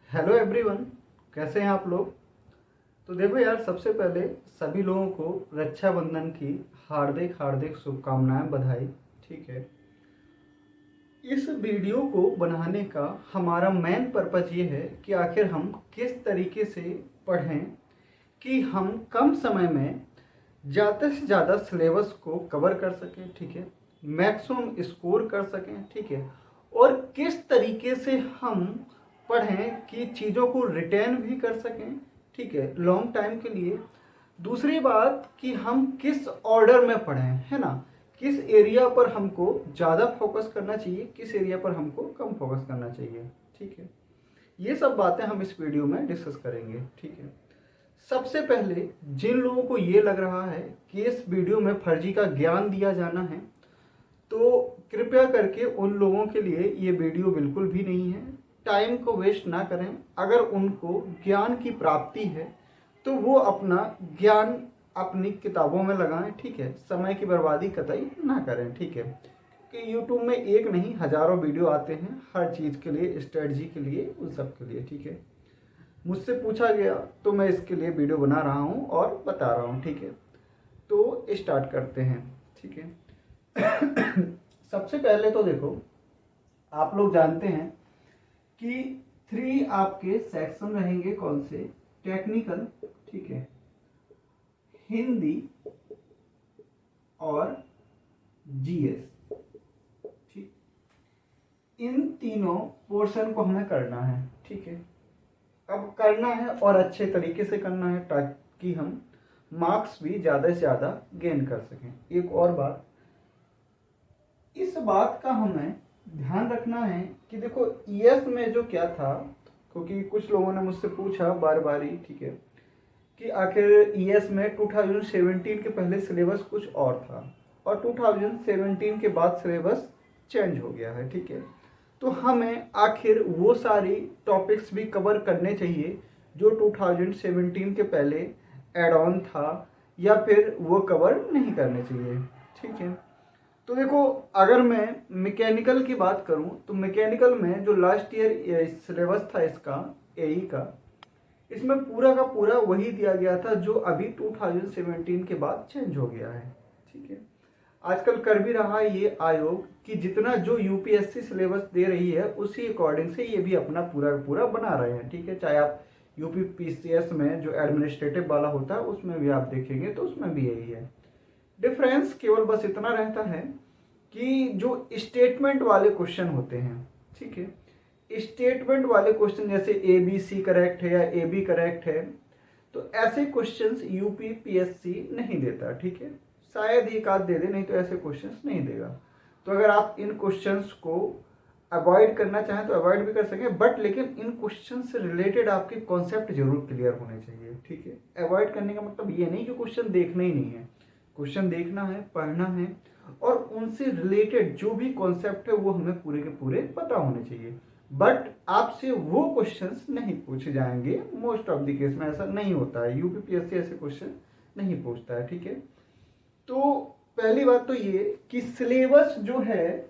Hello everyone, कैसे हैं आप लोग। तो देखो यार, सबसे पहले सभी लोगों को रक्षाबंधन की हार्दिक हार्दिक शुभकामनाएं, बधाई। ठीक है, इस वीडियो को बनाने का हमारा मेन पर्पज़ ये है कि आखिर हम किस तरीके से पढ़ें कि हम कम समय में ज़्यादा से ज़्यादा सिलेबस को कवर कर सकें। ठीक है, मैक्सिमम स्कोर कर सकें। ठीक है, और किस तरीके से हम पढ़ें कि चीज़ों को रिटेन भी कर सकें। ठीक है, लॉन्ग टाइम के लिए। दूसरी बात कि हम किस ऑर्डर में पढ़ें, है ना, किस एरिया पर हमको ज़्यादा फोकस करना चाहिए, किस एरिया पर हमको कम फोकस करना चाहिए। ठीक है, ये सब बातें हम इस वीडियो में डिस्कस करेंगे। ठीक है, सबसे पहले जिन लोगों को ये लग रहा है कि इस वीडियो में फर्जी का ज्ञान दिया जाना है, तो कृपया करके उन लोगों के लिए ये वीडियो बिल्कुल भी नहीं है। टाइम को वेस्ट ना करें। अगर उनको ज्ञान की प्राप्ति है तो वो अपना ज्ञान अपनी किताबों में लगाएं। ठीक है, समय की बर्बादी कतई ना करें। ठीक है, कि यूट्यूब में एक नहीं हज़ारों वीडियो आते हैं हर चीज़ के लिए, स्ट्रेटजी के लिए, उन सब के लिए। ठीक है, मुझसे पूछा गया तो मैं इसके लिए वीडियो बना रहा हूँ और बता रहा हूँ। ठीक है, तो स्टार्ट करते हैं। ठीक है, सबसे पहले तो देखो, आप लोग जानते हैं कि 3 आपके सेक्शन रहेंगे। कौन से? टेक्निकल, ठीक है, हिंदी और जीएस। ठीक, इन तीनों पोर्शन को हमें करना है। ठीक है, अब करना है और अच्छे तरीके से करना है ताकि हम मार्क्स भी ज़्यादा से ज़्यादा गेन कर सकें। एक और बात, इस बात का हमें ध्यान रखना है कि देखो ईएस में जो क्या था, क्योंकि कुछ लोगों ने मुझसे पूछा बार बार ही, ठीक है, कि आखिर ईएस में 2017 के पहले सिलेबस कुछ और था और 2017 के बाद सिलेबस चेंज हो गया है। ठीक है, तो हमें आखिर वो सारी टॉपिक्स भी कवर करने चाहिए जो 2017 के पहले एड ऑन था, या फिर वो कवर नहीं करने चाहिए। ठीक है, तो देखो, अगर मैं मैकेनिकल की बात करूं तो मैकेनिकल में जो लास्ट ईयर सिलेबस था इसका, एई का, इसमें पूरा का पूरा वही दिया गया था जो अभी 2017 के बाद चेंज हो गया है। ठीक है, आजकल कर भी रहा है ये आयोग कि जितना जो यूपीएससी सिलेबस दे रही है उसी अकॉर्डिंग से ये भी अपना पूरा पूरा बना रहे हैं। ठीक है, चाहे आप यूपी पीसीएस में जो एडमिनिस्ट्रेटिव वाला होता है उसमें भी आप देखेंगे तो उसमें भी यही है। डिफरेंस केवल बस इतना रहता है कि जो स्टेटमेंट वाले क्वेश्चन होते हैं, ठीक है, स्टेटमेंट वाले क्वेश्चन जैसे ए बी सी करेक्ट है या ए बी करेक्ट है, तो ऐसे क्वेश्चंस यूपी पीएससी नहीं देता। ठीक है, शायद एक आध दे दे, नहीं तो ऐसे क्वेश्चंस नहीं देगा। तो अगर आप इन क्वेश्चंस को अवॉइड करना चाहें तो अवॉइड भी कर सकें, बट लेकिन इन क्वेश्चन से रिलेटेड आपके कॉन्सेप्ट जरूर क्लियर होने चाहिए। ठीक है, अवॉइड करने का मतलब ये नहीं कि क्वेश्चन देखना ही नहीं है, क्वेश्चन देखना है, पढ़ना है, और उनसे रिलेटेड जो भी कॉन्सेप्ट है वो हमें पूरे के पूरे पता होने चाहिए। बट आपसे वो क्वेश्चंस नहीं पूछे जाएंगे। मोस्ट ऑफ द केस में ऐसा नहीं होता है, यूपीपीएससी ऐसे क्वेश्चन नहीं पूछता है। ठीक है, तो पहली बात तो ये कि सिलेबस जो है,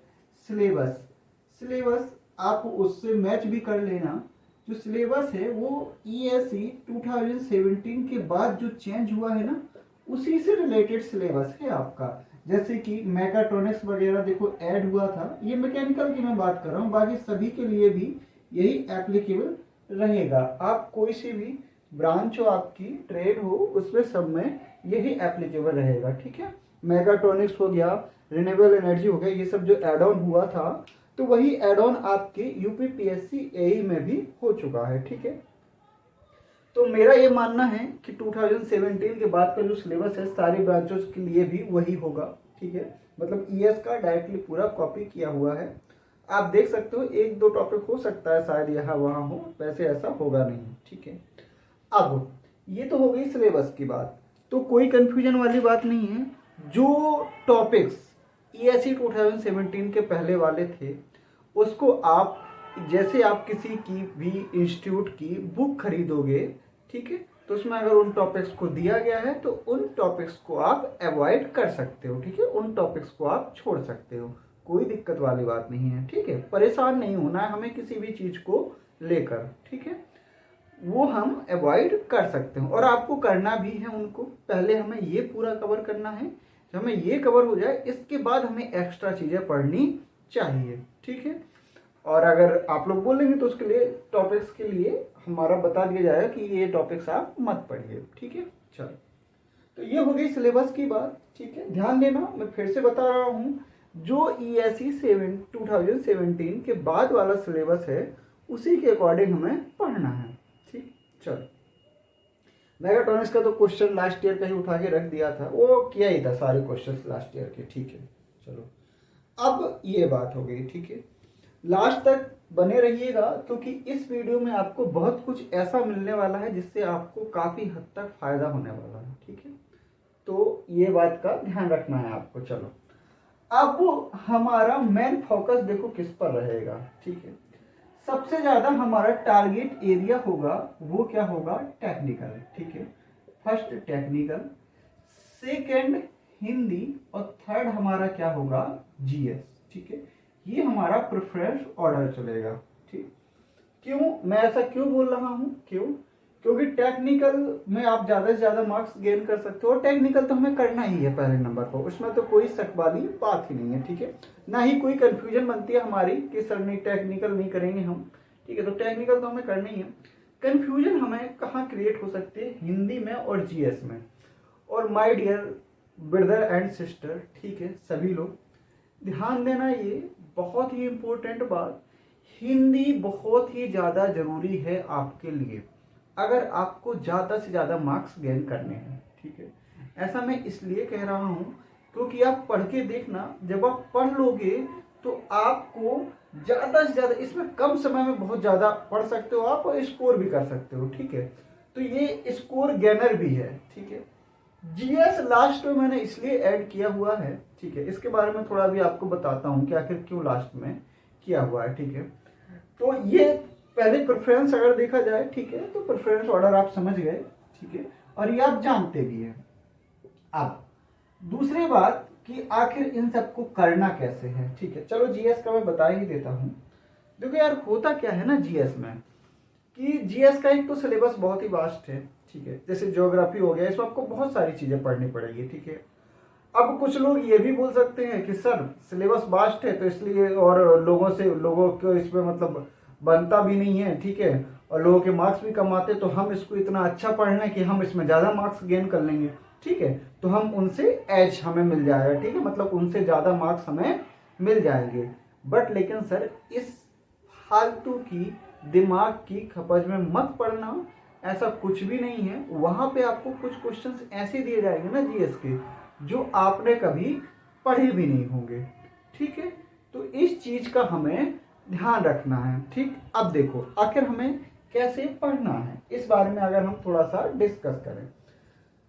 सिलेबस आप उससे मैच भी कर लेना। जो सिलेबस है वो ईएससी 2017 के बाद जो चेंज हुआ है ना, उसी से रिलेटेड सिलेबस है आपका। जैसे कि मैकाट्रॉनिक्स वगैरह देखो ऐड हुआ था, ये मैकेनिकल की मैं बात कर रहा हूँ, बाकी सभी के लिए भी यही एप्लीकेबल रहेगा। आप कोई सी भी ब्रांच हो, आपकी ट्रेड हो, उसमें सब में यही एप्लीकेबल रहेगा। ठीक है, मैकाट्रॉनिक्स हो गया, रिन्यूएबल एनर्जी हो गया, ये सब जो एड ऑन हुआ था तो वही एड ऑन आपके यूपीपीएससी एई में भी हो चुका है। ठीक है, तो मेरा ये मानना है कि 2017 के बाद का जो सिलेबस है सारी ब्रांचों के लिए भी वही होगा। ठीक है, मतलब ईएस का डायरेक्टली पूरा कॉपी किया हुआ है। आप देख सकते हो, एक दो टॉपिक हो सकता है शायद यहाँ वहाँ हो, वैसे ऐसा होगा नहीं। ठीक है, अब ये तो हो गई सिलेबस की बात, तो कोई कंफ्यूजन वाली बात नहीं है। जो टॉपिक्स ईएससी 2017 के पहले वाले थे उसको आप, जैसे आप किसी की भी इंस्टीट्यूट की बुक खरीदोगे, ठीक है, तो उसमें अगर उन टॉपिक्स को दिया गया है तो उन टॉपिक्स को आप अवॉइड कर सकते हो। ठीक है, उन टॉपिक्स को आप छोड़ सकते हो, कोई दिक्कत वाली बात नहीं है। ठीक है, परेशान नहीं होना है हमें किसी भी चीज़ को लेकर। ठीक है, वो हम अवॉइड कर सकते हैं, और आपको करना भी है उनको। पहले हमें ये पूरा कवर करना है, जब हमें ये कवर हो जाए इसके बाद हमें एक्स्ट्रा चीज़ें पढ़नी चाहिए, ठीक है। और अगर आप लोग बोलेंगे तो उसके लिए टॉपिक्स के लिए हमारा बता दिया जाएगा कि ये टॉपिक्स आप मत पढ़िए, ठीक है। चलो, तो ये हो गई सिलेबस की बात, ठीक है। ध्यान देना, मैं फिर से बता रहा हूँ, जो ESE 2017 के बाद वाला सिलेबस है उसी के अकॉर्डिंग हमें पढ़ना है, ठीक। चलो, मेगाट्रॉनिक्स का तो क्वेश्चन लास्ट ईयर का ही उठा के रख दिया था, वो किया ही था सारे क्वेश्चन लास्ट ईयर के, ठीक है। चलो, अब ये बात हो गई, ठीक है। लास्ट तक बने रहिएगा, क्योंकि इस वीडियो में आपको बहुत कुछ ऐसा मिलने वाला है जिससे आपको काफ़ी हद तक फ़ायदा होने वाला है, ठीक है। तो ये बात का ध्यान रखना है आपको। चलो, अब हमारा मेन फोकस देखो किस पर रहेगा, ठीक है। सबसे ज़्यादा हमारा टारगेट एरिया होगा वो क्या होगा, टेक्निकल, ठीक है। फर्स्ट टेक्निकल, सेकेंड हिंदी, और थर्ड हमारा क्या होगा, GS, ठीक है। ये हमारा प्रेफरेंस ऑर्डर चलेगा, ठीक। क्यों, मैं ऐसा क्यों बोल रहा हूँ, क्यों, क्योंकि टेक्निकल में आप ज़्यादा से ज़्यादा मार्क्स गेन कर सकते हो, और टेक्निकल तो हमें करना ही है पहले नंबर पर, उसमें तो कोई शक वाली बात ही नहीं है, ठीक है। ना ही कोई कंफ्यूजन बनती है हमारी कि सर नहीं टेक्निकल नहीं करेंगे हम, ठीक है। तो टेक्निकल तो हमें करना ही है। कंफ्यूजन हमें कहाँ क्रिएट हो सकती है, हिंदी में और GS में। और my dear brother and sister, ठीक है, सभी लोग ध्यान देना, ये बहुत ही इम्पोर्टेंट बात, हिंदी बहुत ही ज़्यादा ज़रूरी है आपके लिए अगर आपको ज़्यादा से ज़्यादा मार्क्स गेन करने हैं, ठीक है। ऐसा मैं इसलिए कह रहा हूँ क्योंकि आप पढ़ के देखना, जब आप पढ़ लोगे तो आपको ज़्यादा से ज़्यादा, इसमें कम समय में बहुत ज़्यादा पढ़ सकते हो आप, और स्कोर भी कर सकते हो, ठीक है। तो ये स्कोर गेनर भी है, ठीक है। GS लास्ट में मैंने इसलिए ऐड किया हुआ है, ठीक है। इसके बारे में थोड़ा भी आपको बताता हूँ कि आखिर क्यों लास्ट में किया हुआ है, ठीक है। तो ये पहले प्रेफरेंस अगर देखा जाए, ठीक है, तो प्रेफरेंस ऑर्डर आप समझ गए, ठीक है, और ये आप जानते भी हैं। अब दूसरी बात कि आखिर इन सबको करना कैसे है, ठीक है। चलो, GS का मैं बता ही देता हूँ। देखो यार, होता क्या है ना GS में, कि GS का एक तो सिलेबस बहुत ही वास्ट है, ठीक है। जैसे ज्योग्राफी हो गया, इसमें आपको बहुत सारी चीजें पढ़नी पड़ेगी, ठीक है। अब कुछ लोग ये भी बोल सकते हैं कि सर सिलेबस वास्ट है तो इसलिए, और लोगों को इसमें मतलब बनता भी नहीं है, ठीक है, और लोगों के मार्क्स भी कम आते, तो हम इसको इतना अच्छा पढ़ लें कि हम इसमें ज़्यादा मार्क्स गेन कर लेंगे, ठीक है। तो हम उनसे एज हमें मिल जाएगा, ठीक है, मतलब उनसे ज़्यादा मार्क्स हमें मिल जाएंगे। बट लेकिन सर, इस फालतू की दिमाग की खपज में मत पढ़ना, ऐसा कुछ भी नहीं है। वहाँ पे आपको कुछ क्वेश्चंस ऐसे दिए जाएंगे ना GS के, जो आपने कभी पढ़े भी नहीं होंगे, ठीक है। तो इस चीज का हमें ध्यान रखना है, ठीक। अब देखो, आखिर हमें कैसे पढ़ना है, इस बारे में अगर हम थोड़ा सा डिस्कस करें,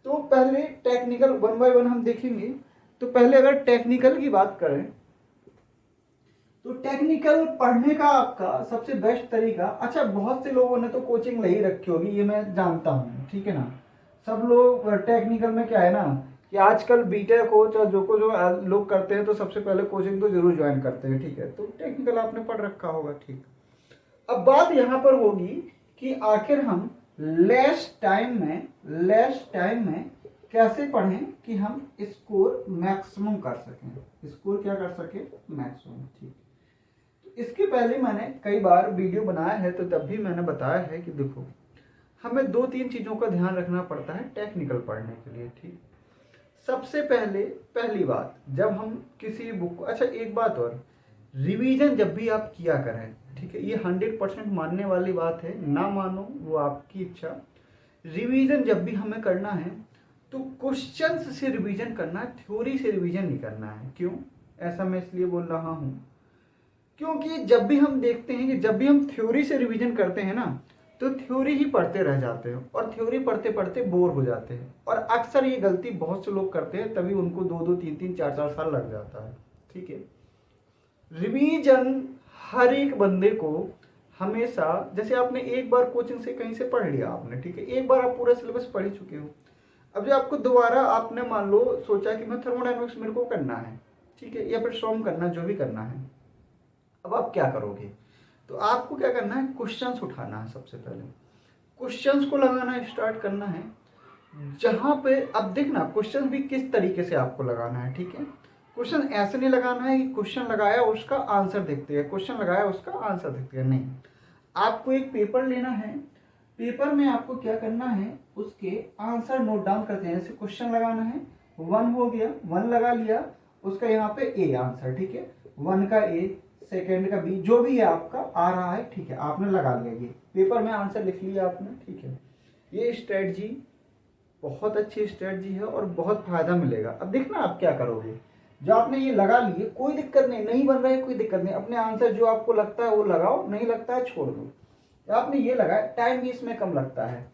तो पहले टेक्निकल 1 बाय 1 हम देखेंगे। तो पहले अगर टेक्निकल की बात करें, तो टेक्निकल पढ़ने का आपका सबसे बेस्ट तरीका, अच्छा बहुत से लोगों ने तो कोचिंग ले ही रखी होगी, ये मैं जानता हूँ, ठीक है ना। सब लोग टेक्निकल में क्या है ना, कि आजकल बीटेक कोच और जो लोग करते हैं, तो सबसे पहले कोचिंग तो जरूर ज्वाइन करते हैं, ठीक है। तो टेक्निकल आपने पढ़ रखा होगा, ठीक। अब बात यहाँ पर होगी कि आखिर हम लेस टाइम में कैसे पढ़ें कि हम स्कोर मैक्सिमम कर सकें, स्कोर क्या कर सके, मैक्सिमम, ठीक। इसके पहले मैंने कई बार वीडियो बनाया है, तो तब भी मैंने बताया है कि देखो, हमें 2-3 चीज़ों का ध्यान रखना पड़ता है टेक्निकल पढ़ने के लिए, ठीक। सबसे पहली बात, जब हम किसी बुक को, अच्छा एक बात और, रिवीजन जब भी आप किया करें, ठीक है, ये 100% मानने वाली बात है, ना मानो वो आपकी इच्छा। रिवीजन जब भी हमें करना है तो क्वेश्चंस से रिवीजन करना है, थ्योरी से रिवीजन नहीं करना है। क्यों ऐसा मैं इसलिए बोल रहा हूँ, क्योंकि जब भी हम देखते हैं कि जब भी हम थ्योरी से रिवीजन करते हैं ना, तो थ्योरी ही पढ़ते रह जाते हैं, और थ्योरी पढ़ते पढ़ते बोर हो जाते हैं, और अक्सर ये गलती बहुत से लोग करते हैं, तभी उनको 2-2, 3-3, 4-4 साल लग जाता है, ठीक है। रिवीजन हर एक बंदे को हमेशा, जैसे आपने एक बार कोचिंग से कहीं से पढ़ लिया आपने, ठीक है, एक बार आप पूरा सिलेबस पढ़ ही चुके हो। अब जो आपको दोबारा आपने मान लो सोचा कि मैं थर्मोडायनेमिक्स मेरे को करना है, ठीक है, या फिर स्ट्रॉन्ग करना, जो भी करना है, अब आप क्या करोगे, तो आपको क्या करना है, क्वेश्चंस उठाना है। सबसे पहले क्वेश्चंस को लगाना स्टार्ट करना है। जहाँ पे अब देखना क्वेश्चन भी किस तरीके से आपको लगाना है, ठीक है। क्वेश्चन ऐसे नहीं लगाना है कि क्वेश्चन लगाया उसका आंसर देखते हैं, क्वेश्चन लगाया उसका आंसर देखते हैं, नहीं। आपको एक पेपर लेना है, पेपर में आपको क्या करना है, उसके आंसर नोट डाउन करते हैं। जैसे क्वेश्चन लगाना है, 1 हो गया, 1 लगा लिया, उसका यहाँ पे ए आंसर, ठीक है, 1 का ए, सेकेंड का बी, जो भी है आपका आ रहा है, ठीक है, आपने लगा लिया, ये पेपर में आंसर लिख लिया आपने, ठीक है। ये स्ट्रेटजी बहुत अच्छी स्ट्रेटजी है और बहुत फायदा मिलेगा। अब देखना आप क्या करोगे, जो आपने ये लगा लिए, कोई दिक्कत नहीं, नहीं बन रहा है कोई दिक्कत नहीं, अपने आंसर जो आपको लगता है वो लगाओ, नहीं लगता है छोड़ दो। आपने ये लगाया, टाइम भी इसमें कम लगता है।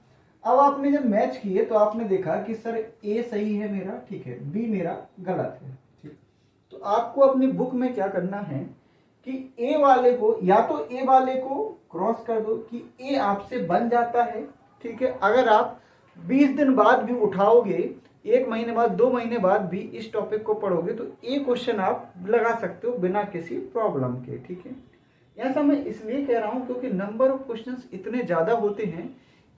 अब आपने जब मैच किए तो आपने देखा कि सर ए सही है मेरा, ठीक है, बी मेरा गलत है, ठीक। तो आपको अपनी बुक में क्या करना है कि ए वाले को, या तो ए वाले को क्रॉस कर दो कि ए आपसे बन जाता है, ठीक है। अगर आप 20 दिन बाद भी उठाओगे, 1 महीने बाद, 2 महीने बाद भी इस टॉपिक को पढ़ोगे तो ये क्वेश्चन आप लगा सकते हो बिना किसी प्रॉब्लम के, ठीक है। ऐसा मैं इसलिए कह रहा हूं क्योंकि नंबर ऑफ क्वेश्चंस इतने ज़्यादा होते हैं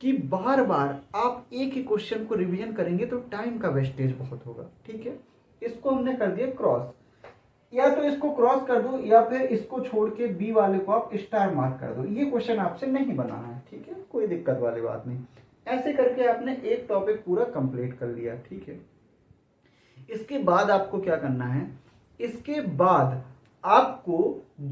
कि बार बार आप एक ही क्वेश्चन को रिवीजन करेंगे तो टाइम का वेस्टेज बहुत होगा, ठीक है। इसको हमने कर दिया क्रॉस, या तो इसको क्रॉस कर दो या फिर इसको छोड़ के बी वाले को आप स्टार मार्क कर दो। ये क्वेश्चन आपसे नहीं बनाना है, ठीक है, कोई दिक्कत वाली बात नहीं। ऐसे करके आपने एक टॉपिक पूरा कंप्लीट कर लिया, ठीक है। इसके बाद आपको क्या करना है, इसके बाद आपको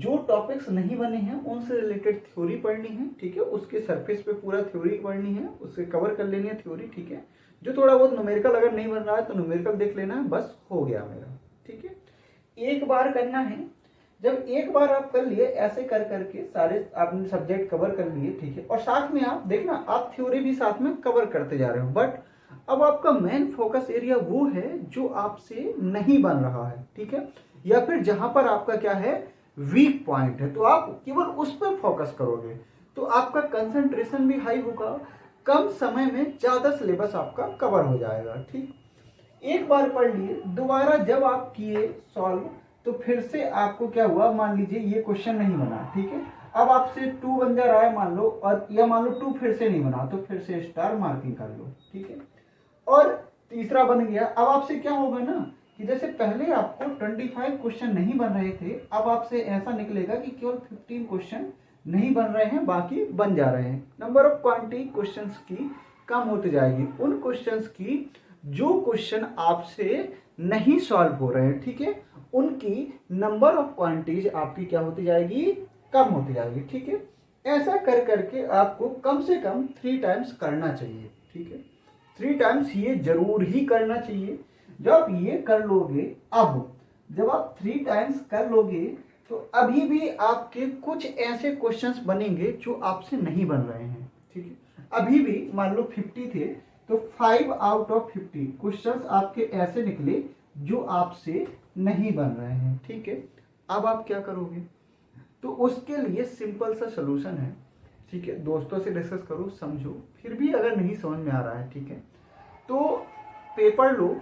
जो टॉपिक्स नहीं बने हैं उनसे रिलेटेड थ्योरी पढ़नी है, ठीक है। उसके सरफेस पे पूरा थ्योरी पढ़नी है, उससे कवर कर लेनी है थ्योरी, ठीक है। जो थोड़ा बहुत न्यूमेरिकल अगर नहीं बन रहा है तो न्यूमेरिकल देख लेना है, बस हो गया मेरा, ठीक है। एक बार करना है, जब एक बार आप कर लिए, ऐसे कर करके सारे आपने सब्जेक्ट कवर कर लिए, ठीक है। और साथ में आप देखना आप थ्योरी भी साथ में कवर करते जा रहे हो, बट अब आपका मेन फोकस एरिया वो है जो आपसे नहीं बन रहा है, ठीक है, या फिर जहां पर आपका क्या है वीक पॉइंट है, तो आप केवल उस पर फोकस करोगे तो आपका कंसंट्रेशन भी हाई होगा, कम समय में ज्यादा सिलेबस आपका कवर हो जाएगा, ठीक। एक बार पढ़ लिए, दोबारा जब आप किए सॉल्व तो फिर से आपको क्या हुआ, मान लीजिए ये क्वेश्चन नहीं बना, ठीक है। अब आपसे 2 बन जा रहा है मान लो, और या मान लो 2 फिर से नहीं बना तो फिर से स्टार मार्किंग कर लो, ठीक है। और तीसरा बन गया, अब आपसे क्या होगा ना कि जैसे पहले आपको 25 क्वेश्चन नहीं बन रहे थे, अब आपसे ऐसा निकलेगा कि केवल 15 क्वेश्चन नहीं बन रहे हैं, बाकी बन जा रहे हैं। नंबर ऑफ क्वांटिटी क्वेश्चंस की कम होती जाएगी, उन क्वेश्चंस की जो क्वेश्चन आपसे नहीं सॉल्व हो रहे हैं, ठीक है, उनकी नंबर ऑफ क्वांटिटीज आपकी क्या होती जाएगी, कम होती जाएगी, ठीक है। ऐसा कर करके आपको कम से कम 3 टाइम्स करना चाहिए, ठीक है। 3 टाइम्स ये जरूर ही करना चाहिए। जब आप ये कर लोगे, अब जब आप 3 टाइम्स कर लोगे तो अभी भी आपके कुछ ऐसे क्वेश्चंस बनेंगे जो आपसे नहीं बन रहे हैं, ठीक है। अभी भी मान लो 50 थे तो 5 आउट ऑफ 50 क्वेश्चंस आपके ऐसे निकले जो आपसे नहीं बन रहे हैं, ठीक है। अब आप क्या करोगे, तो उसके लिए सिंपल सा सोल्यूशन है, ठीक है। दोस्तों से डिस्कस करो, समझो, फिर भी अगर नहीं समझ में आ रहा है, ठीक है, तो पेपर लो,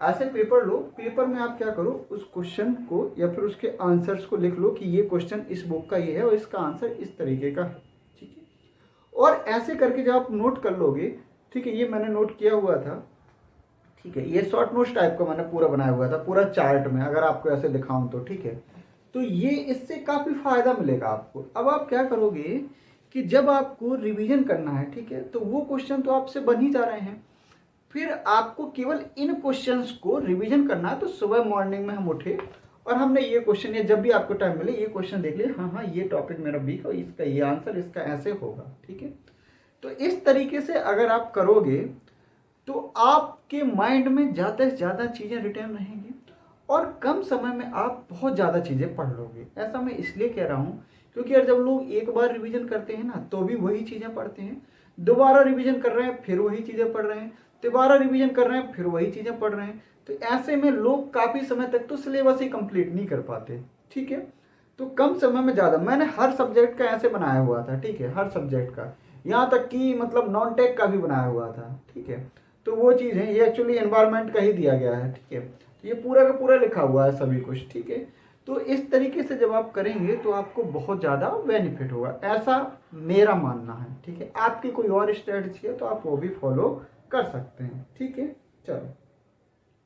ऐसे पेपर लो, पेपर में आप क्या करो, उस क्वेश्चन को या फिर उसके आंसर्स को लिख लो कि ये क्वेश्चन इस बुक का ये है और इसका आंसर इस तरीके का है, ठीक है। और ऐसे करके जब आप नोट कर लोगे, ठीक है, ये मैंने नोट किया हुआ था, ठीक है, ये शॉर्ट नोट्स टाइप का मैंने पूरा बनाया हुआ था, पूरा चार्ट में, अगर आपको ऐसे दिखाऊं तो, ठीक है। तो ये इससे काफ़ी फायदा मिलेगा आपको। अब आप क्या करोगे कि जब आपको रिवीजन करना है, ठीक है, तो वो क्वेश्चन तो आपसे बन ही जा रहे हैं, फिर आपको केवल इन क्वेश्चंस को रिवीजन करना है। तो सुबह मॉर्निंग में हम उठे और हमने ये क्वेश्चन, या जब भी आपको टाइम मिले ये क्वेश्चन देख लिया, हाँ हाँ ये टॉपिक मेरा वीक है, इसका ये आंसर, इसका ऐसे होगा, ठीक है। तो इस तरीके से अगर आप करोगे तो आपके माइंड में ज़्यादा से ज़्यादा चीज़ें रिटेन रहेंगी और कम समय में आप बहुत ज़्यादा चीज़ें पढ़ लोगे। ऐसा मैं इसलिए कह रहा हूँ क्योंकि यार जब लोग एक बार रिवीजन करते हैं ना तो भी वही चीज़ें पढ़ते हैं, दोबारा रिवीजन कर रहे हैं फिर वही चीज़ें पढ़ रहे हैं, दोबारा रिवीजन कर रहे हैं फिर वही चीज़ें पढ़ रहे हैं। तो ऐसे में लोग काफ़ी समय तक तो सिलेबस ही कंप्लीट नहीं कर पाते, ठीक है। तो कम समय में ज़्यादा, मैंने हर सब्जेक्ट का ऐसे बनाया हुआ था, ठीक है, हर सब्जेक्ट का, यहाँ तक कि मतलब नॉन टेक का भी बनाया हुआ था, ठीक है। तो वो चीज़ है, ये एक्चुअली एनवायरनमेंट का ही दिया गया है, ठीक है। तो ये पूरा का पूरा लिखा हुआ है सभी कुछ, ठीक है। तो इस तरीके से जब आप करेंगे तो आपको बहुत ज़्यादा बेनिफिट होगा, ऐसा मेरा मानना है। ठीक है, आपकी कोई और स्ट्रेटजी है तो आप वो भी फॉलो कर सकते हैं। ठीक है, चलो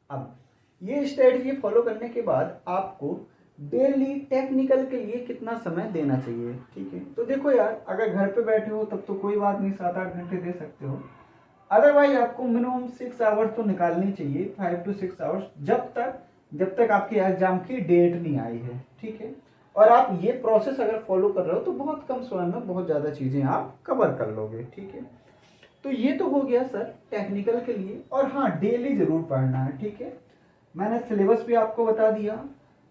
अब ये स्ट्रेटजी फॉलो करने के बाद आपको डेली टेक्निकल के लिए कितना समय देना चाहिए। ठीक है, तो देखो यार, अगर घर पे बैठे हो तब तो कोई बात नहीं, 7-8 घंटे दे सकते हो। अदरवाइज आपको मिनिमम 6 आवर्स तो निकालनी चाहिए, 5 to 6 आवर्स, जब तक आपके एग्जाम की डेट नहीं आई है। ठीक है, और आप ये प्रोसेस अगर फॉलो कर रहे हो तो बहुत कम समय में बहुत ज़्यादा चीज़ें आप कवर कर लोगे। ठीक है, तो ये तो हो गया सर टेक्निकल के लिए। और हाँ, डेली जरूर पढ़ना है। ठीक है, मैंने सिलेबस भी आपको बता दिया,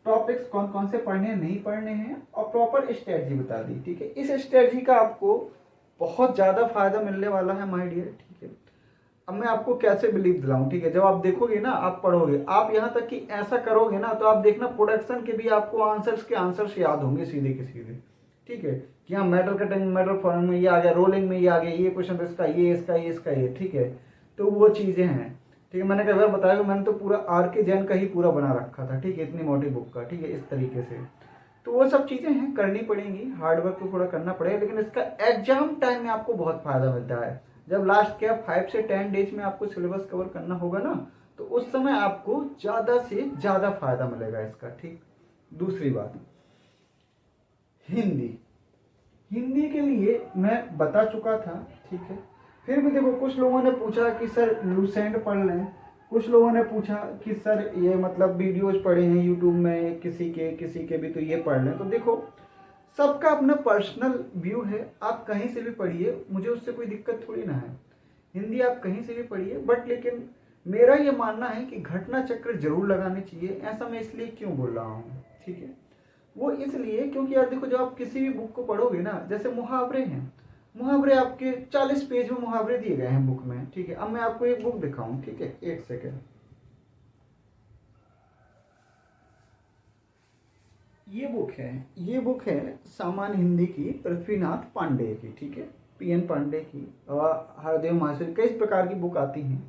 टॉपिक्स कौन कौन से पढ़ने हैं नहीं पढ़ने हैं, और प्रॉपर स्ट्रेटजी बता दी। ठीक है, इस स्ट्रेटजी का आपको बहुत ज़्यादा फायदा मिलने वाला है माय डियर। ठीक है, अब मैं आपको कैसे बिलीव दिलाऊं। ठीक है, जब आप देखोगे ना, आप पढ़ोगे, आप यहाँ तक कि ऐसा करोगे ना, तो आप देखना प्रोडक्शन के भी आपको आंसर्स याद होंगे सीधे के सीधे। ठीक है, कि हाँ मेटल कटिंग, मेटल फॉर्म में ये आ गया, रोलिंग में ये आ गया, ये क्वेश्चन इसका, ये इसका, ये इसका, ये। ठीक है, तो वो चीज़ें हैं। ठीक है, मैंने कहा बताया, मैंने तो पूरा RK जैन का ही पूरा बना रखा था। ठीक है, इतनी मोटी बुक का। ठीक है, इस तरीके से तो वो सब चीज़ें हैं, करनी पड़ेंगी, हार्डवर्क तो थोड़ा करना पड़ेगा, लेकिन इसका एग्जाम टाइम में आपको बहुत फायदा मिलता है। जब लास्ट के 5 से 10 डेज में आपको सिलेबस कवर करना होगा ना, तो उस समय आपको ज़्यादा से ज़्यादा फायदा मिलेगा इसका। ठीक, दूसरी बात, हिंदी के लिए मैं बता चुका था। ठीक है, फिर भी देखो, कुछ लोगों ने पूछा कि सर लूसेंट पढ़ लें, कुछ लोगों ने पूछा कि सर ये मतलब वीडियोज पढ़े हैं यूट्यूब में किसी के भी, तो ये पढ़ लें। तो देखो, सबका अपना पर्सनल व्यू है, आप कहीं से भी पढ़िए, मुझे उससे कोई दिक्कत थोड़ी ना है। हिंदी आप कहीं से भी पढ़िए, बट लेकिन मेरा ये मानना है कि घटना चक्र जरूर लगाने चाहिए। ऐसा मैं इसलिए क्यों बोल रहा हूँ, ठीक है, वो इसलिए क्योंकि यार देखो, जब आप किसी भी बुक को पढ़ोगे ना, जैसे मुहावरे हैं, मुहावरे आपके 40 पेज में मुहावरे दिए गए हैं बुक में। ठीक है, अब मैं आपको एक बुक दिखाऊं। ठीक है, एक सेकेंड, ये बुक है सामान्य हिंदी की, पृथ्वीनाथ पांडे की। ठीक है, PN पांडे की, और हरदेव माहेश्वरी, कई प्रकार की बुक आती हैं।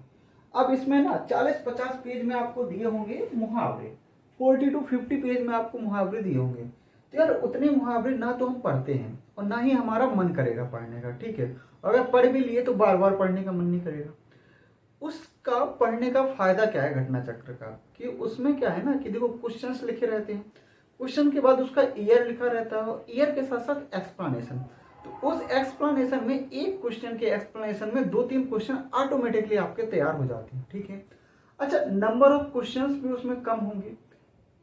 अब इसमें ना 40-50 पेज में आपको दिए होंगे मुहावरे, 40 to 50 पेज में आपको मुहावरे दिए होंगे। तो यार उतने मुहावरे ना तो हम पढ़ते हैं और ना ही हमारा मन करेगा पढ़ने का। ठीक है, अगर पढ़ भी लिए तो बार बार पढ़ने का मन नहीं करेगा। उसका पढ़ने का फायदा क्या है घटना चक्र का, कि उसमें क्या है ना, कि देखो क्वेश्चंस लिखे रहते हैं, क्वेश्चन के बाद उसका ईयर लिखा रहता है, ईयर के साथ साथ एक्सप्लेनेशन। तो उस एक्सप्लेनेशन में, एक क्वेश्चन के एक्सप्लेनेशन में 2-3 क्वेश्चन ऑटोमेटिकली आपके तैयार हो जाते हैं। ठीक है, अच्छा, नंबर ऑफ क्वेश्चंस भी उसमें कम होंगे।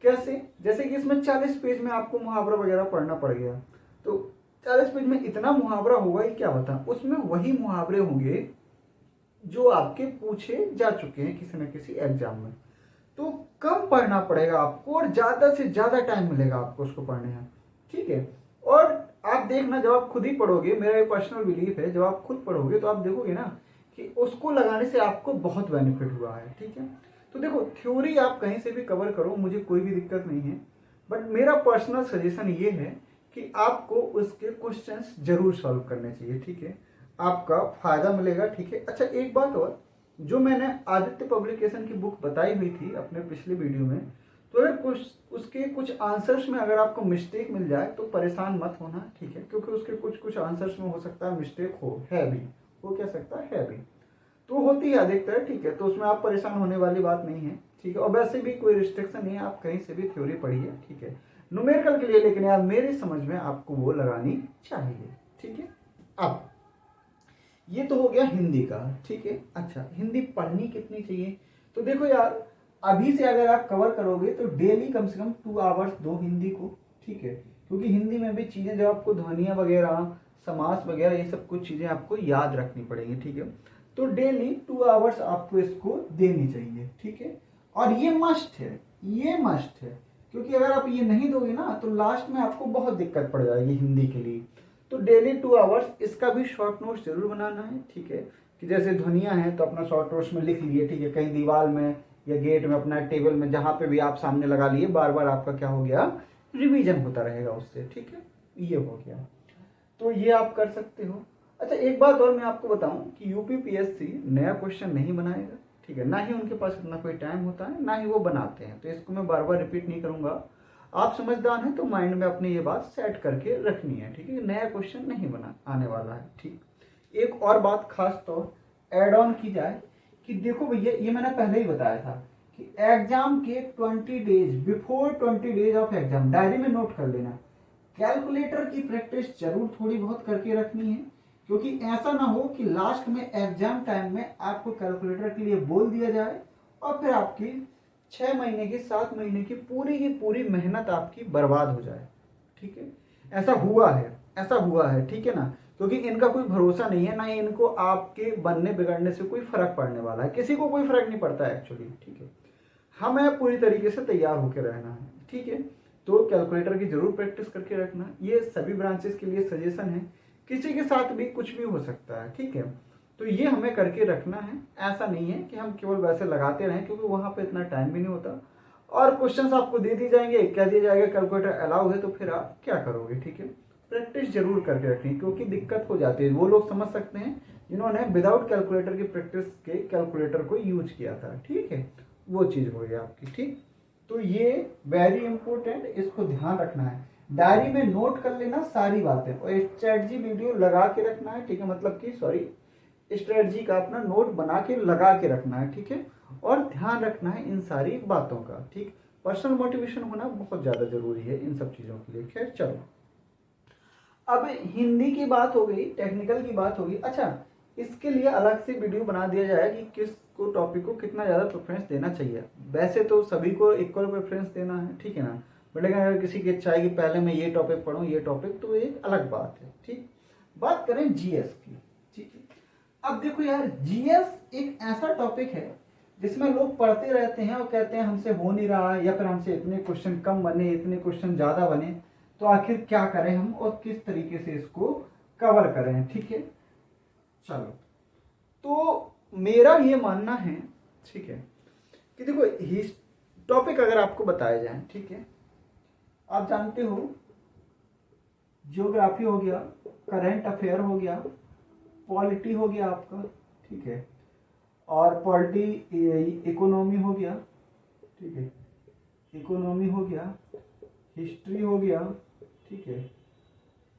कैसे, जैसे कि इसमें 40 पेज में आपको मुहावरा वगैरह पढ़ना पड़ गया, तो 40 पेज में इतना मुहावरा होगा ही क्या बता, उसमें वही मुहावरे होंगे जो आपके पूछे जा चुके हैं किसी न किसी एग्जाम में। तो कम पढ़ना पड़ेगा आपको और ज्यादा से ज्यादा टाइम मिलेगा आपको उसको पढ़ने में। ठीक है, और आप देखना, जब आप खुद ही पढ़ोगे, मेरा ये पर्सनल बिलीफ है, जब आप खुद पढ़ोगे तो आप देखोगे ना कि उसको लगाने से आपको बहुत बेनिफिट हुआ है। ठीक है, तो देखो, थ्योरी आप कहीं से भी कवर करो, मुझे कोई भी दिक्कत नहीं है, बट मेरा पर्सनल सजेशन ये है कि आपको उसके क्वेश्चंस जरूर सॉल्व करने चाहिए। ठीक है, आपका फायदा मिलेगा। ठीक है, अच्छा, एक बात और, जो मैंने आदित्य पब्लिकेशन की बुक बताई हुई थी अपने पिछले वीडियो में, तो अगर उसके कुछ आंसर्स में अगर आपको मिस्टेक मिल जाए तो परेशान मत होना। ठीक है, क्योंकि उसके कुछ आंसर्स में हो सकता है मिस्टेक है भी, हो क्या सकता है भी, तो होती है अधिकतर। ठीक है, तो उसमें आप परेशान होने वाली बात नहीं है। ठीक है, और वैसे भी कोई रिस्ट्रिक्शन नहीं है, आप कहीं से भी थ्योरी पढ़िए। ठीक है, न्यूमेरिकल के लिए, लेकिन यार मेरी समझ में आपको वो लगानी चाहिए। ठीक है, अब ये तो हो गया हिंदी का। ठीक है, अच्छा, हिंदी पढ़नी कितनी चाहिए, तो देखो यार, अभी से अगर आप कवर करोगे तो डेली कम से कम 2 आवर्स दो हिंदी को। ठीक है, क्योंकि हिंदी में भी चीजें, जो आपको ध्वनियां वगैरह, समास वगैरह, ये सब कुछ चीजें आपको याद रखनी पड़ेंगी। ठीक है, तो डेली 2 आवर्स आपको इसको देनी चाहिए। ठीक है, और ये मस्ट है, ये मस्ट है, क्योंकि अगर आप ये नहीं दोगे ना तो लास्ट में आपको बहुत दिक्कत पड़ जाएगी हिंदी के लिए। तो डेली 2 आवर्स इसका भी शॉर्ट नोट्स जरूर बनाना है। ठीक है, कि जैसे ध्वनियां हैं तो अपना शॉर्ट नोट्स में लिख लिए। ठीक है, कहीं दीवार में या गेट में, अपना टेबल में, जहां पे भी आप सामने लगा लिए, बार बार आपका क्या हो गया, रिवीजन होता रहेगा उससे। ठीक है, ये हो गया, तो ये आप कर सकते हो। अच्छा, एक बात और मैं आपको बताऊं कि UPPSC नया क्वेश्चन नहीं बनाएगा। ठीक है, ना ही उनके पास इतना कोई टाइम होता है, ना ही वो बनाते हैं, तो इसको मैं बार बार रिपीट नहीं करूंगा। आप समझदार हैं तो माइंड में अपनी ये बात सेट करके रखनी है, ठीक है। नया क्वेश्चन नहीं बना आने वाला है, ठीक। एक और बात खास तौर एड ऑन की जाए कि देखो भैया, ये मैंने पहले ही बताया था कि एग्जाम के 20 days before 20 days of exam diary में नोट कर लेना, कैलकुलेटर की प्रैक्टिस जरूर थोड़ी बहुत करके रखनी है, क्योंकि ऐसा ना हो कि लास्ट में एग्जाम टाइम में आपको कैलकुलेटर के लिए बोल दिया जाए और फिर आपकी 6 महीने की 7 महीने की पूरी मेहनत आपकी बर्बाद हो जाए, ठीक है। ऐसा हुआ है, ठीक है ना, क्योंकि इनका कोई भरोसा नहीं है, ना ही इनको आपके बनने बिगड़ने से कोई फर्क पड़ने वाला है, किसी को कोई फर्क नहीं पड़ता है एक्चुअली, ठीक है। हमें पूरी तरीके से तैयार होकर रहना है, ठीक है। तो कैलकुलेटर की जरूर प्रैक्टिस करके रखना, ये सभी ब्रांचेस के लिए सजेशन है, किसी के साथ भी कुछ भी हो सकता है, ठीक है। तो ये हमें करके रखना है, ऐसा नहीं है कि हम केवल वैसे लगाते रहें, क्योंकि वहां पे इतना टाइम भी नहीं होता और क्वेश्चंस आपको दे दिए जाएंगे, कह दिया जाएगा कैलकुलेटर अलाउ है, तो फिर आप क्या करोगे, ठीक है। प्रैक्टिस जरूर करके रखनी, क्योंकि दिक्कत हो जाती है। वो लोग समझ सकते हैं जिन्होंने विदाउट कैलकुलेटर की प्रैक्टिस के कैलकुलेटर को यूज किया था, ठीक है, वो चीज हो गई आपकी, ठीक। तो ये वेरी इंपॉर्टेंट, इसको ध्यान रखना है, डायरी में नोट कर लेना सारी बातें और स्ट्रेटजी वीडियो लगा के रखना है, ठीक है, मतलब कि सॉरी स्ट्रेटजी का अपना नोट बना के लगा के रखना है, ठीक है। और ध्यान रखना है इन सारी बातों का, ठीक। पर्सनल मोटिवेशन होना बहुत ज्यादा जरूरी है इन सब चीजों के लिए। खैर चलो, अब हिंदी की बात हो गई, टेक्निकल की बात होगी। अच्छा, इसके लिए अलग से वीडियो बना दिया जाए कि किस को टॉपिक को कितना ज़्यादा प्रेफरेंस देना चाहिए। वैसे तो सभी को इक्वल प्रेफरेंस देना है, ठीक है ना, बट लेकिन अगर किसी की इच्छा है कि पहले मैं ये टॉपिक पढ़ूँ ये टॉपिक, तो एक अलग बात है, ठीक। बात करें जीएस की, ठीक है। अब देखो यार, जीएस एक ऐसा टॉपिक है जिसमें लोग पढ़ते रहते हैं और कहते हैं हमसे हो नहीं रहा, या फिर हमसे इतने क्वेश्चन कम बने, इतने क्वेश्चन ज़्यादा बने, तो आखिर क्या करें हम और किस तरीके से इसको कवर करें, ठीक है। चलो, तो मेरा ये मानना है, ठीक है, कि देखो टॉपिक अगर आपको बताए जाए, ठीक है, आप जानते हो ज्योग्राफी हो गया, करंट अफेयर हो गया, पॉलिटी हो गया आपका, ठीक है, और पॉलिटी इकोनॉमी हो गया, ठीक है, इकोनॉमी हो गया, हिस्ट्री हो गया, ठीक है,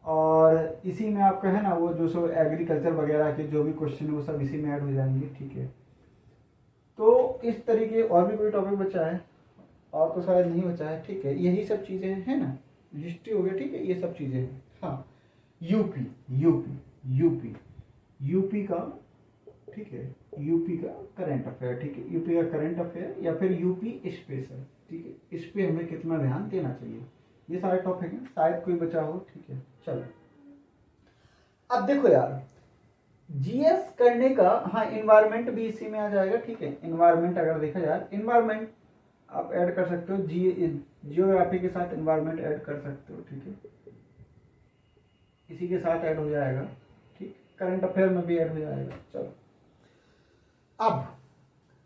और इसी में आपका है ना वो जो सो एग्रीकल्चर वगैरह के जो भी क्वेश्चन है वो सब इसी में ऐड हो जाएंगे, ठीक है। तो इस तरीके और भी कोई टॉपिक बचा है और तो शायद नहीं बचा है, ठीक है, यही सब चीज़ें हैं ना, हिस्ट्री हो गया, ठीक है, ये सब चीज़ें हैं। हाँ, यूपी यूपी यूपी यूपी का, ठीक है, यूपी का करंट अफेयर, ठीक है, यूपी का करंट अफेयर या फिर यूपी स्पेशल, ठीक है, इस पे हमें कितना ध्यान देना चाहिए, ये सारे टॉपिक हैं, शायद कोई बचा हो, ठीक है। चलो, अब देखो यार, जीएस करने का, हाँ, इन्वायरमेंट भी इसी में आ जाएगा, ठीक है। इन्वायरमेंट अगर देखा जाए, इन्वायरमेंट आप ऐड कर सकते हो, जियोग्राफी के साथ इन्वायरमेंट ऐड कर सकते हो, ठीक है, इसी के साथ ऐड हो जाएगा, ठीक। करंट अफेयर में भी ऐड हो जाएगा। चलो, अब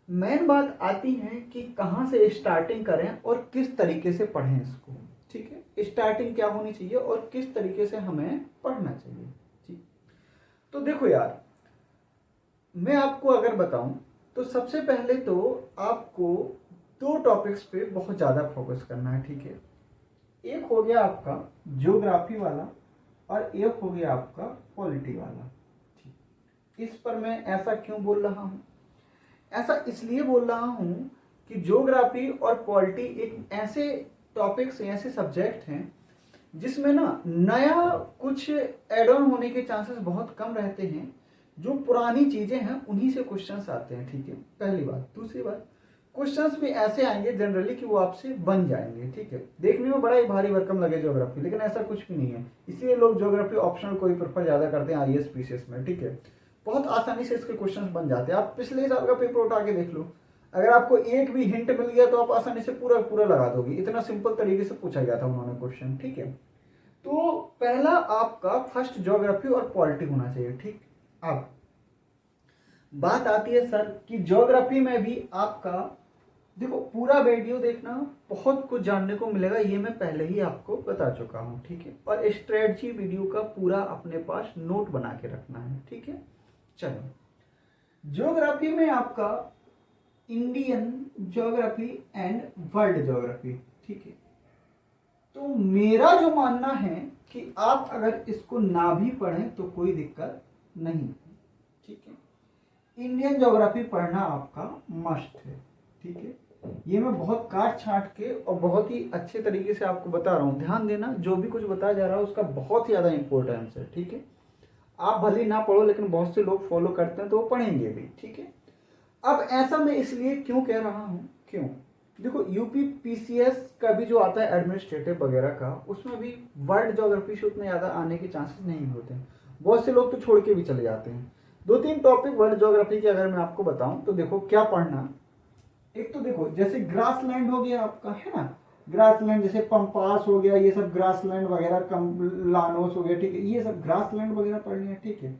मेन बात आती है कि कहाँ से स्टार्टिंग करें और किस तरीके से पढ़ें इसको, ठीक है। स्टार्टिंग क्या होनी चाहिए और किस तरीके से हमें पढ़ना चाहिए, ठीक। तो देखो यार, मैं आपको अगर बताऊं तो सबसे पहले तो आपको 2 टॉपिक्स पे बहुत ज़्यादा फोकस करना है, ठीक है। एक हो गया आपका ज्योग्राफी वाला और एक हो गया आपका पॉलिटी वाला, ठीक। इस पर मैं ऐसा क्यों बोल रहा हूँ? ऐसा इसलिए बोल रहा हूँ कि ज्योग्राफी और पॉलिटी एक ऐसे टॉपिक्स, ऐसे सब्जेक्ट हैं जिसमें ना नया कुछ एड ऑन होने के चांसेस बहुत कम रहते हैं, जो पुरानी चीजें हैं उन्हीं से क्वेश्चंस आते हैं, ठीक है, पहली बात। दूसरी बात, क्वेश्चंस भी ऐसे आएंगे जनरली कि वो आपसे बन जाएंगे, ठीक है। देखने में बड़ा ही भारी भरकम लगे ज्योग्राफी, लेकिन ऐसा कुछ भी नहीं है, इसलिए लोग ज्योग्राफी ऑप्शनल को ही प्रेफर ज्यादा करते हैं आईएएस पीसीएस में, ठीक है। बहुत आसानी से इसके क्वेश्चंस बन जाते हैं, आप पिछले साल का पेपर उठा के देख लो, अगर आपको एक भी हिंट मिल गया तो आप आसानी से पूरा पूरा लगा दोगे, इतना सिंपल तरीके से पूछा गया था उन्होंने क्वेश्चन, ठीक है। तो पहला आपका फर्स्ट ज्योग्राफी और पॉलिटी होना चाहिए, ठीक। अब बात आती है सर कि ज्योग्राफी में भी आपका देखो, पूरा वीडियो देखना, बहुत कुछ जानने को मिलेगा, ये मैं पहले ही आपको बता चुका हूं, ठीक है। और स्ट्रेटजी वीडियो का पूरा अपने पास नोट बना के रखना है, ठीक है। चलो, ज्योग्राफी में आपका Indian geography and world geography, ठीक है, तो मेरा जो मानना है कि आप अगर इसको ना भी पढ़ें तो कोई दिक्कत नहीं, ठीक है। इंडियन ज्योग्राफी पढ़ना आपका मस्ट है, ठीक है। ये मैं बहुत काट छांट के और बहुत ही अच्छे तरीके से आपको बता रहा हूँ। ध्यान देना, जो भी कुछ बताया जा रहा है उसका बहुत ही ज़्यादा इंपॉर्टेंस है, ठीक है। आप भले ही ना पढ़ो, लेकिन बहुत से लोग फॉलो करते हैं तो वो पढ़ेंगे भी, ठीक है। अब ऐसा मैं इसलिए क्यों कह रहा हूँ, क्यों, देखो यूपी पीसीएस का भी जो आता है एडमिनिस्ट्रेटिव वगैरह का, उसमें भी वर्ल्ड ज्योग्राफी से उतने ज़्यादा आने के चांसेस नहीं होते हैं। बहुत से लोग तो छोड़ के भी चले जाते हैं। 2-3 टॉपिक वर्ल्ड ज्योग्राफी के अगर मैं आपको बताऊं तो देखो क्या पढ़ना। एक तो देखो जैसे ग्रासलैंड हो गया आपका, है ना, ग्रासलैंड जैसे पंपास हो गया, ये सब ग्रासलैंड वगैरह, लानोस हो गया, ठीक है, ये सब ग्रासलैंड वगैरह पढ़ने हैं, ठीक है।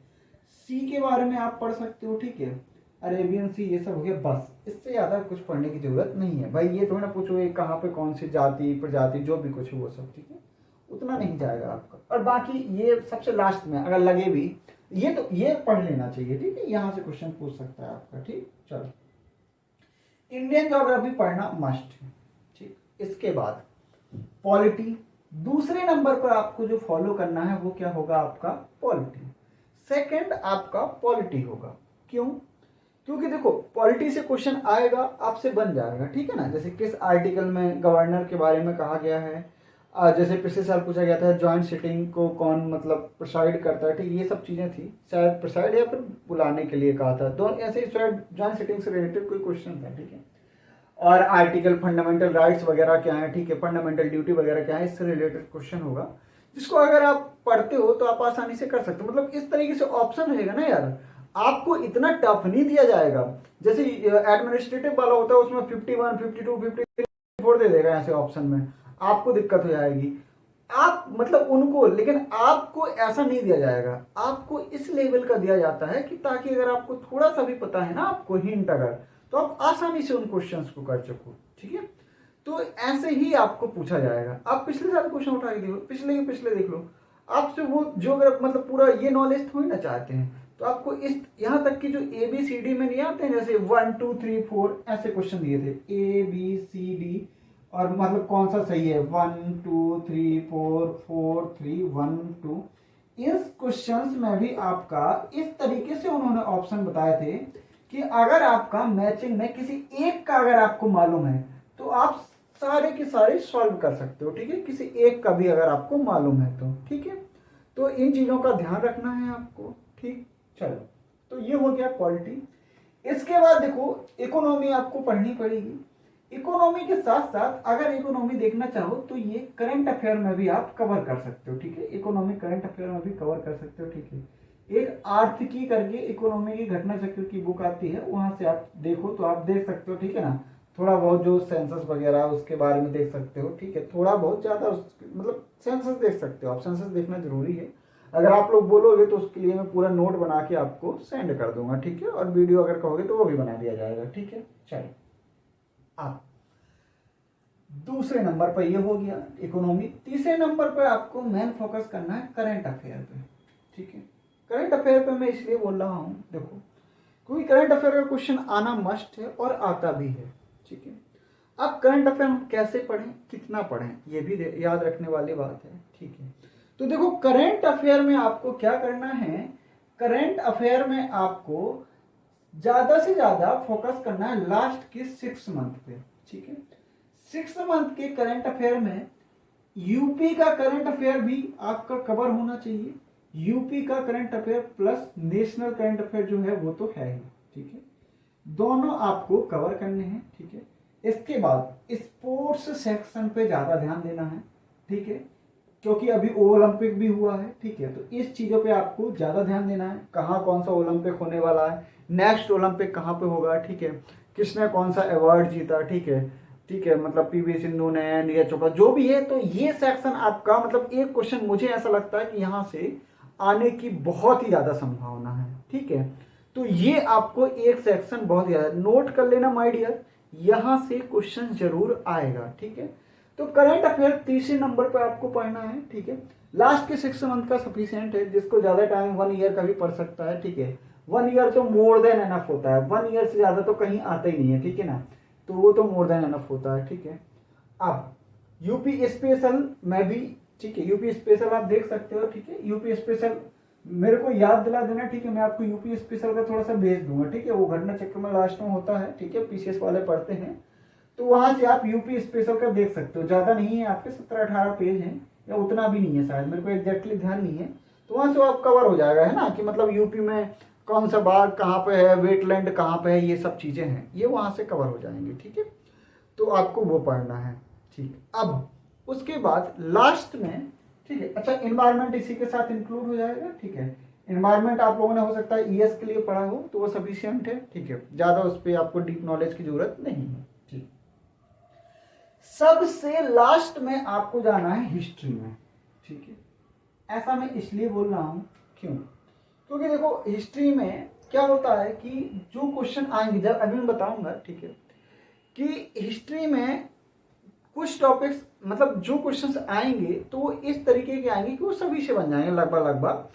सी के बारे में आप पढ़ सकते हो, ठीक है, अरेबियन सी, ये सब हो गया, बस इससे ज़्यादा कुछ पढ़ने की जरूरत नहीं है भाई। ये थोड़ा ना पूछो ये कहाँ पे कौन सी जाति प्रजाति जो भी कुछ है वो सब, ठीक है, उतना नहीं जाएगा आपका। और बाकी ये सबसे लास्ट में अगर लगे भी, ये तो ये पढ़ लेना चाहिए, ठीक है, यहाँ से क्वेश्चन पूछ सकता है आपका, ठीक। चलो, इंडियन ज्योग्राफी पढ़ना मस्ट है, ठीक। इसके बाद पॉलिटी, दूसरे नंबर पर आपको जो फॉलो करना है वो क्या होगा आपका, पॉलिटी। सेकंड आपका पॉलिटी होगा, क्यों, क्योंकि देखो पॉलिटी से क्वेश्चन आएगा, आपसे बन जाएगा, ठीक है ना। जैसे किस आर्टिकल में गवर्नर के बारे में कहा गया है, जैसे पिछले साल पूछा गया था जॉइंट सिटिंग को कौन मतलब प्रिसाइड करता है, ठीक, ये सब चीज़ें थी, शायद प्रिसाइड या फिर बुलाने के लिए कहा था, दोनों ऐसे ही शायद जॉइंट सिटिंग से रिलेटेड कोई क्वेश्चन था, ठीक है। और आर्टिकल फंडामेंटल राइट्स वगैरह क्या है, ठीक है, फंडामेंटल ड्यूटी वगैरह क्या है, इससे रिलेटेड क्वेश्चन होगा, जिसको अगर आप पढ़ते हो तो आप आसानी से कर सकते हो। मतलब इस तरीके से ऑप्शन रहेगा ना यार, आपको इतना टफ नहीं दिया जाएगा। जैसे एडमिनिस्ट्रेटिव वाला होता है उसमें 51, 52, 54 दे देगा ऐसे ऑप्शन में, आपको दिक्कत हो जाएगी। आप मतलब उनको, लेकिन आपको ऐसा नहीं दिया जाएगा, आपको इस लेवल का दिया जाता है कि ताकि अगर आपको थोड़ा सा भी पता है ना, आपको हिंट अगर, तो आप आसानी से उन क्वेश्चंस को कर सको, ठीक है। तो ऐसे ही आपको पूछा जाएगा। आप पिछले साल क्वेश्चन उठा के देखो, पिछले देख लो, आपसे वो जो अगर मतलब पूरा ये नॉलेज थोड़ी ना चाहते हैं, तो आपको इस यहाँ तक की जो ABCD में नहीं आते हैं, जैसे 1 2 3 4 ऐसे क्वेश्चन दिए थे, ABCD, और मतलब कौन सा सही है, 1 2 3 4 4 3 1 2, इस क्वेश्चंस में भी आपका इस तरीके से उन्होंने ऑप्शन बताए थे कि अगर आपका मैचिंग में किसी एक का अगर आपको मालूम है तो आप सारे के सारे सॉल्व कर सकते हो, ठीक है, किसी एक का भी अगर आपको मालूम है तो, ठीक है। तो इन चीजों का ध्यान रखना है आपको, ठीक। चलो, तो ये हो गया पॉलिटी। इसके बाद देखो इकोनॉमी आपको पढ़नी पड़ेगी। इकोनॉमी के साथ साथ अगर इकोनॉमी देखना चाहो तो ये करंट अफेयर में भी आप कवर कर सकते हो, ठीक है, इकोनॉमी करंट अफेयर में भी कवर कर सकते हो, ठीक है। एक आर्थिकी करके इकोनॉमी की घटना चक्र की बुक आती है, वहां से आप देखो तो आप देख सकते हो, ठीक है ना, थोड़ा बहुत जो सेंसस वगैरह उसके बारे में देख सकते हो, ठीक है, थोड़ा बहुत ज्यादा मतलब सेंसस देख सकते हो आप, सेंसस देखना जरूरी है। अगर आप लोग बोलोगे तो उसके लिए मैं पूरा नोट बना के आपको सेंड कर दूंगा, ठीक है, और वीडियो अगर कहोगे तो वो भी बना दिया जाएगा, ठीक है। चलिए, आप दूसरे नंबर पर ये हो गया इकोनॉमी। तीसरे नंबर पर आपको मेन फोकस करना है करंट अफेयर पे, ठीक है। करंट अफेयर पे मैं इसलिए बोल रहा हूँ देखो, क्योंकि करंट अफेयर का क्वेश्चन आना मस्ट है और आता भी है, ठीक है। अब करंट अफेयर हम कैसे पढ़ें, कितना पढ़ें, ये भी याद रखने वाली बात है, ठीक है। तो देखो करंट अफेयर में आपको क्या करना है, करंट अफेयर में आपको ज्यादा से ज्यादा फोकस करना है लास्ट के 6 मंथ पे, ठीक है। 6 मंथ के करंट अफेयर में यूपी का करंट अफेयर भी आपका कवर होना चाहिए। यूपी का current affair plus national current affair जो है वो तो है ही, ठीक है, दोनों आपको कवर करने हैं, ठीक है। इसके बाद स्पोर्ट्स सेक्शन पे ज्यादा ध्यान देना है, ठीक है, क्योंकि अभी ओलंपिक भी हुआ है, ठीक है, तो इस चीजों पे आपको ज्यादा ध्यान देना है, कहाँ कौन सा ओलंपिक होने वाला है, नेक्स्ट ओलंपिक कहाँ पे होगा, ठीक है, किसने कौन सा अवार्ड जीता, ठीक है, ठीक है, मतलब PV सिंधु ने, नीरज चोपड़ा, जो भी है। तो ये सेक्शन आपका मतलब एक क्वेश्चन मुझे ऐसा लगता है कि यहाँ से आने की बहुत ही ज्यादा संभावना है, ठीक है। तो ये आपको एक सेक्शन बहुत ज्यादा नोट कर लेना माय डियर, यहाँ से क्वेश्चन जरूर आएगा, ठीक है। तो करंट अफेयर तीसरे नंबर पर आपको पढ़ना है, ठीक है। लास्ट के 6 मंथ का सफिशियंट है, जिसको ज्यादा टाइम 1 ईयर का भी पढ़ सकता है, ठीक है। 1 ईयर तो मोर देन एनफ होता है, 1 ईयर से ज्यादा तो कहीं आता ही नहीं है, ठीक है ना, तो वो तो मोर देन एनफ होता है, ठीक है। अब यूपी स्पेशल में भी, ठीक है, यूपी स्पेशल आप देख सकते हो, ठीक है। यूपी स्पेशल मेरे को याद दिला देना, ठीक है, मैं आपको यूपी स्पेशल का थोड़ा सा भेज दूंगा, ठीक है। वो घटना चक्र में लास्ट में होता है, ठीक है, पीसीएस वाले पढ़ते हैं, तो वहां से आप यूपी स्पेशल का देख सकते हो। ज्यादा नहीं है, आपके 17-18 पेज हैं, या उतना भी नहीं है शायद, मेरे को एग्जैक्टली ध्यान नहीं है। तो वहां से आप कवर हो जाएगा, है ना, कि मतलब यूपी में कौन सा बाग कहाँ पे है, वेटलैंड कहाँ पे है, ये सब चीजें हैं, ये वहां से कवर हो जाएंगे, ठीक है। तो आपको वो पढ़ना है, ठीक। अब उसके बाद लास्ट में, ठीक है, अच्छा, इन्वायरमेंट इसी के साथ इंक्लूड हो जाएगा, ठीक है। इन्वायरमेंट आप लोगों ने हो सकता है ईएस के लिए पढ़ा हो, तो वो सफिशियंट है, ठीक है, ज्यादा उस पर आपको डीप नॉलेज की जरूरत नहीं है, ठीक। सबसे लास्ट में आपको जाना है हिस्ट्री में, ठीक है। ऐसा मैं इसलिए बोल रहा हूं, क्यों? क्योंकि देखो हिस्ट्री में क्या होता है कि जो क्वेश्चन आएंगे, जब अभी मैं बताऊंगा, ठीक है, कि हिस्ट्री में कुछ टॉपिक्स, मतलब जो क्वेश्चंस आएंगे तो वो इस तरीके के आएंगे कि वो सभी से बन जाएंगे, लगभग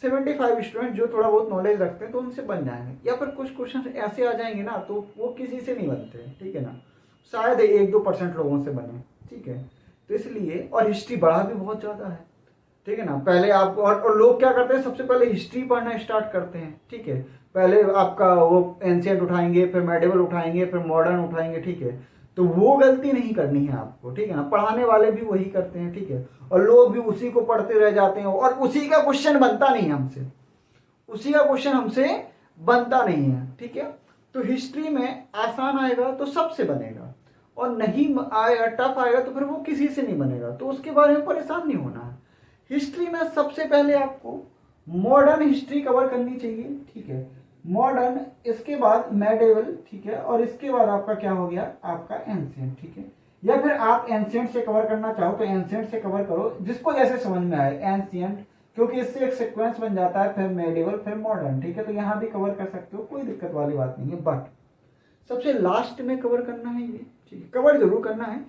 75 स्टूडेंट जो थोड़ा बहुत नॉलेज रखते हैं तो उनसे बन जाएंगे। या फिर कुछ क्वेश्चन ऐसे आ जाएंगे ना, तो वो किसी से नहीं बनते, ठीक है ना, शायद 1-2% लोगों से बने, ठीक है। तो इसलिए, और हिस्ट्री बड़ा भी बहुत ज़्यादा है, ठीक है ना। पहले आप, और लोग क्या करते हैं, सबसे पहले हिस्ट्री पढ़ना स्टार्ट करते हैं, ठीक है। पहले आपका वो एंशिएंट उठाएंगे, फिर मेडिवल उठाएंगे, फिर मॉडर्न उठाएंगे, ठीक है। तो वो गलती नहीं करनी है आपको, ठीक है ना। पढ़ाने वाले भी वही करते हैं, ठीक है, और लोग भी उसी को पढ़ते रह जाते हैं, और उसी का क्वेश्चन बनता नहीं है हमसे, उसी का क्वेश्चन हमसे बनता नहीं है, ठीक है। तो हिस्ट्री में आसान आएगा तो सबसे बनेगा, और नहीं आएगा, टफ आएगा तो फिर वो किसी से नहीं बनेगा, तो उसके बारे में परेशान नहीं होना है। हिस्ट्री में सबसे पहले आपको मॉडर्न हिस्ट्री कवर करनी चाहिए, ठीक है, मॉडर्न, इसके बाद मेडिवल, ठीक है, और इसके बाद आपका क्या हो गया, आपका एंशिएंट, ठीक है। या फिर आप एंशिएंट से कवर करना चाहो तो एंशिएंट से कवर करो, जिसको जैसे समझ में आए, एंशिएंट, क्योंकि इससे एक सीक्वेंस बन जाता है, फिर मेडिवल, फिर मॉडर्न, ठीक है। तो यहाँ भी कवर कर सकते हो, कोई दिक्कत वाली बात नहीं है, बट सबसे लास्ट में कवर करना है ये, ठीक है, कवर जरूर करना है।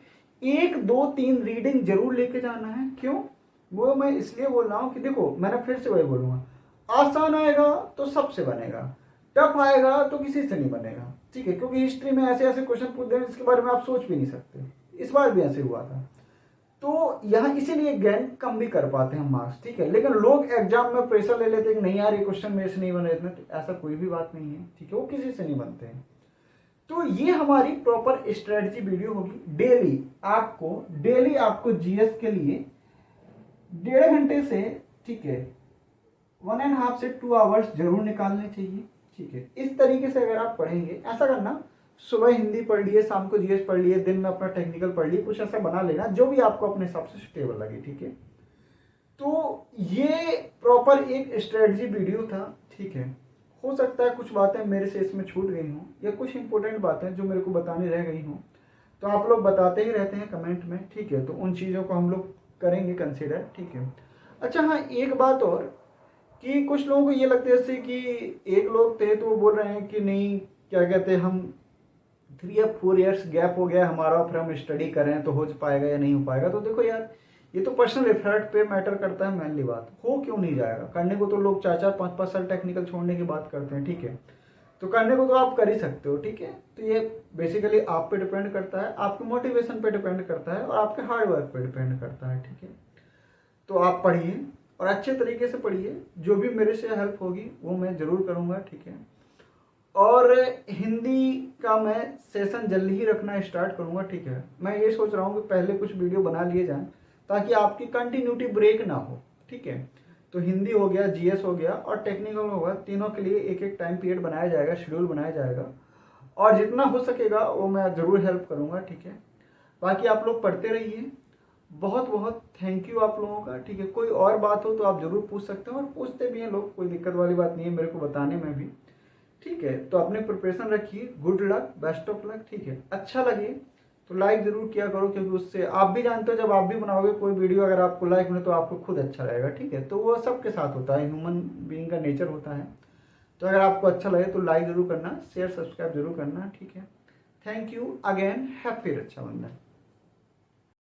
1, 2, 3 रीडिंग जरूर लेके जाना है। क्यों? वो मैं इसलिए बोल रहा हूँ कि देखो, मैंने फिर से वही बोलूंगा, आसान आएगा तो सबसे बनेगा, टफ आएगा तो किसी से नहीं बनेगा, ठीक है। क्योंकि हिस्ट्री में ऐसे ऐसे क्वेश्चन पूछ रहे हैं जिसके बारे में आप सोच भी नहीं सकते, इस बार भी ऐसे हुआ था। तो यहाँ इसीलिए गेन कम भी कर पाते हैं मार्क्स, ठीक है। लेकिन लोग एग्जाम में प्रेशर ले लेते हैं कि नहीं यार ये क्वेश्चन मेरे से नहीं बने इतने, तो ऐसा कोई भी बात नहीं है, ठीक है, वो किसी से नहीं बनते हैं। तो ये हमारी प्रॉपर स्ट्रेटजी वीडियो होगी। डेली आपको जीएस के लिए 1.5 घंटे से, ठीक है, 1.5 से 2 आवर्स जरूर निकालने चाहिए, ठीक है। इस तरीके से अगर आप पढ़ेंगे, ऐसा करना, सुबह हिंदी पढ़ लिए, शाम को जीएस पढ़ लिए, दिन में अपना टेक्निकल पढ़ लिए, कुछ ऐसा बना लेना जो भी आपको अपने हिसाब से सुटेबल लगे, ठीक है। तो ये प्रॉपर एक स्ट्रेटजी वीडियो था, ठीक है। हो सकता है कुछ बातें मेरे से इसमें छूट गई हों, या कुछ इंपॉर्टेंट बातें जो मेरे को बतानी रह गई हों, तो आप लोग बताते ही रहते हैं कमेंट में, ठीक है। तो उन चीज़ों को हम लोग करेंगे कंसिडर, ठीक है। अच्छा हाँ, एक बात और, कि कुछ लोगों को ये लगता है जैसे कि एक लोग थे तो वो बोल रहे हैं कि नहीं, क्या कहते हैं, हम 3 या 4 ईयर्स गैप हो गया हमारा, फिर हम स्टडी करें तो हो पाएगा या नहीं हो पाएगा। तो देखो यार, ये तो पर्सनल एफर्ट पे मैटर करता है, मेनली बात हो क्यों नहीं जाएगा। करने को तो लोग 4-4, 5-5 साल टेक्निकल छोड़ने की बात करते हैं, ठीक है। तो करने को तो आप कर ही सकते हो, ठीक है। तो ये बेसिकली आप पे डिपेंड करता है, आपके मोटिवेशन पे डिपेंड करता है, और आपके हार्ड वर्क पे डिपेंड करता है, ठीक है। तो आप पढ़िए, और अच्छे तरीके से पढ़िए, जो भी मेरे से हेल्प होगी वो मैं ज़रूर करूँगा, ठीक है। और हिंदी का मैं सेशन जल्दी ही रखना स्टार्ट करूँगा, ठीक है। मैं ये सोच रहा हूँ कि पहले कुछ वीडियो बना लिए जाएँ ताकि आपकी कंटिन्यूटी ब्रेक ना हो, ठीक है। तो हिंदी हो गया, जीएस हो गया, और टेक्निकल होगा, तीनों के लिए एक एक टाइम पीरियड बनाया जाएगा, शेड्यूल बनाया जाएगा, और जितना हो सकेगा वो मैं ज़रूर हेल्प करूँगा, ठीक है। बाकी आप लोग पढ़ते रहिए, बहुत बहुत थैंक यू आप लोगों का, ठीक है। कोई और बात हो तो आप ज़रूर पूछ सकते हैं, और पूछते भी हैं लोग, कोई दिक्कत वाली बात नहीं है मेरे को बताने में भी, ठीक है। तो अपने प्रिपरेशन रखिए, good luck, best of luck, ठीक है। अच्छा लगे तो लाइक जरूर किया करो, क्योंकि उससे आप भी जानते हो, जब आप भी बनाओगे कोई वीडियो, अगर आपको लाइक मिले तो आपको खुद अच्छा रहेगा, ठीक है। तो वो सबके साथ होता है, ह्यूमन बीइंग का नेचर होता है। तो अगर आपको अच्छा लगे तो लाइक जरूर करना, शेयर सब्सक्राइब जरूर करना, ठीक है। Thank you again, happy Rakshabandhan.